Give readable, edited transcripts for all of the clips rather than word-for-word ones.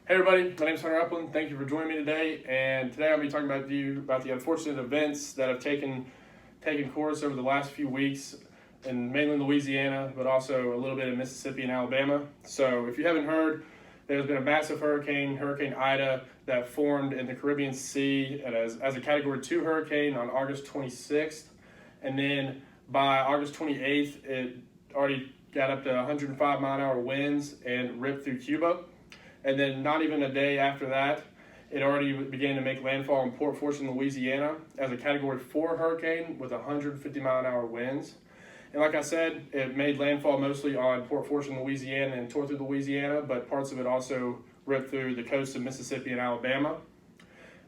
Hey everybody, my name is Hunter Upland. Thank you for joining me today. And today I'll be talking about the unfortunate events that have taken course over the last few weeks in mainland Louisiana, but also a little bit in Mississippi and Alabama. So if you haven't heard, there's been a massive hurricane, Hurricane Ida, that formed in the Caribbean Sea as a Category 2 hurricane on August 26th. And then by August 28th, it already got up to 105 mile an hour winds and ripped through Cuba. And then not even a day after that, it already began to make landfall in Port Fortune, Louisiana as a Category 4 hurricane with 150 mile an hour winds. And like I said, it made landfall mostly on Port Fortune, Louisiana and tore through Louisiana, but parts of it also ripped through the coast of Mississippi and Alabama.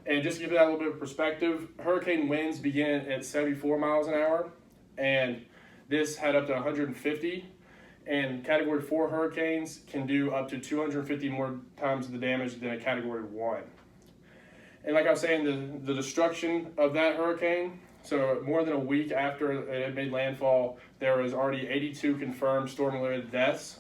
And just to give you that a little bit of perspective, hurricane winds begin at 74 miles an hour, and this had up to 150. And Category 4 hurricanes can do up to 250 more times the damage than a Category 1. And like I was saying, the destruction of that hurricane, so more than a week after it had made landfall, there was already 82 confirmed storm-related deaths.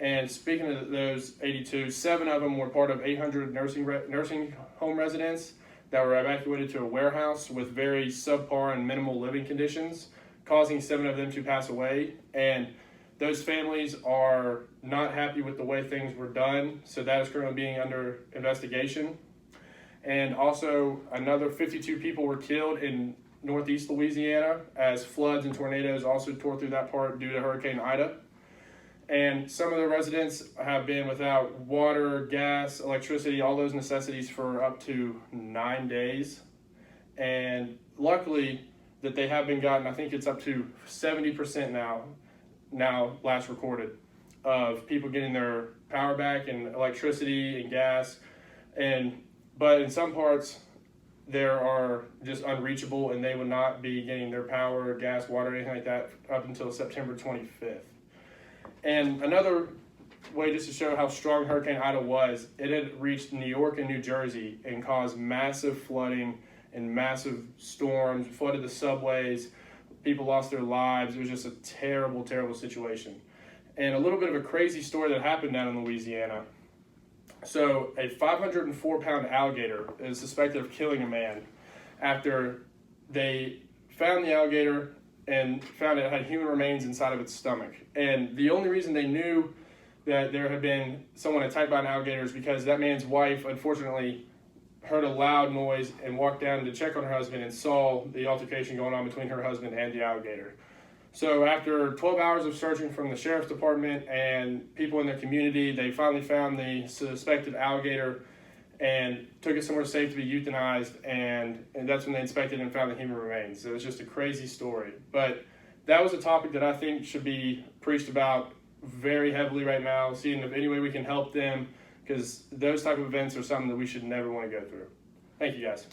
And speaking of those 82, 7 of them were part of 800 nursing home residents that were evacuated to a warehouse with very subpar and minimal living conditions, causing 7 of them to pass away. And those families are not happy with the way things were done, so that is currently being under investigation. And also, another 52 people were killed in northeast Louisiana as floods and tornadoes also tore through that part due to Hurricane Ida. And some of the residents have been without water, gas, electricity, all those necessities for up to 9 days. And luckily that they have been gotten, I think it's up to 70% now last recorded, of people getting their power back and electricity and gas. But in some parts, there are just unreachable and they will not be getting their power, gas, water, anything like that up until September 25th. And another way just to show how strong Hurricane Ida was, it had reached New York and New Jersey and caused massive flooding and massive storms, flooded the subways. People lost their lives. It was just a terrible, terrible situation. And a little bit of a crazy story that happened down in Louisiana. So a 504-pound alligator is suspected of killing a man after they found the alligator and found it had human remains inside of its stomach. And the only reason they knew that there had been someone attacked by an alligator is because that man's wife, unfortunately, heard a loud noise and walked down to check on her husband and saw the altercation going on between her husband and the alligator. So after 12 hours of searching from the sheriff's department and people in their community, they finally found the suspected alligator and took it somewhere safe to be euthanized, and that's when they inspected and found the human remains. So it's just a crazy story. But that was a topic that I think should be preached about very heavily right now, seeing if any way we can help them, because those type of events are something that we should never want to go through. Thank you, guys.